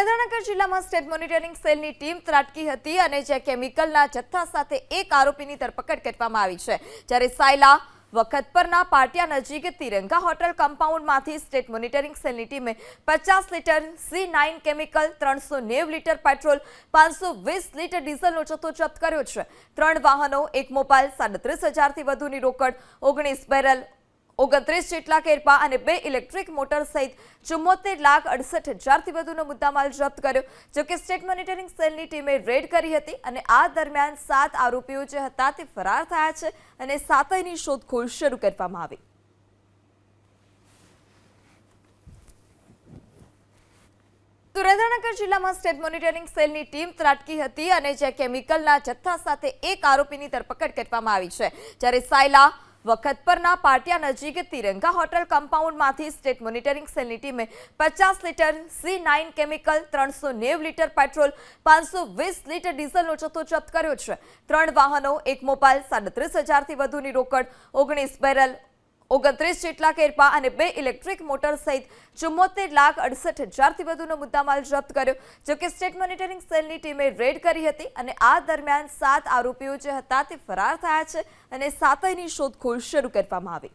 સુરેન્દ્રનગર જિલ્લામાં state monitoring સેલની team ત્રાટકી હતી અને જે કેમિકલના જથ્થા સાથે એક આરોપીની ધરપકડ કરવામાં આવી છે। જ્યારે સાયલા વખતપરના પાટિયા નજીક તિરંગા હોટલ કમ્પાઉન્ડમાંથી સ્ટેટ મોનિટરિંગ સેલની ટીમે 50 litre C9 chemical, 390 litre petrol, 520 litre ડીઝલનો જથ્થો જપ્ત કર્યો છે। 3 વાહનો, એક મોબાઈલ, 37,000થી વધુની રોકડ, 19 બેરલ, 29 જેટલા કેરપા અને 2 ઇલેક્ટ્રિક મોટર સહિત 74,68,000થી વધુનો મુદ્દામાલ જપ્ત કર્યો। જોકે સ્ટેટ મોનિટરિંગ સેલની ટીમે રેડ કરી હતી અને આ દરમિયાન 7 આરોપીઓ જે હતા તે ફરાર થયા છે અને 7ની શોધખોળ શરૂ કરવામાં આવી। સુરેન્દ્રનગર જિલ્લામાં સ્ટેટ મોનિટરિંગ સેલની ટીમ ત્રાટકી હતી અને જે કેમિકલના જથ્થા સાથે એક આરોપીની ધરપકડ કરવામાં આવી છે। જ્યારે સાયલા વખતપરના પાટિયા નજીક તિરંગા હોટલ કમ્પાઉન્ડમાંથી સ્ટેટ મોનિટરિંગ સેલની ટીમે 50 litre C9 chemical, 390 litre petrol, 520 litre ડીઝલનો જથ્થો જપ્ત કર્યો છે। 3 વાહનો, એક મોબાઈલ, 37,000થી વધુની રોકડ, 19 બેરલ, 29 જેટલા કેરપા અને 2 ઇલેક્ટ્રિક મોટર સહિત 74,68,000થી વધુનો મુદ્દામાલ જપ્ત કર્યો। જોકે સ્ટેટ મોનિટરિંગ સેલની ટીમે રેડ કરી હતી અને આ દરમિયાન 7 આરોપીઓ જે હતા તે ફરાર થયા છે અને 7ની શોધખોળ શરૂ કરવામાં આવી।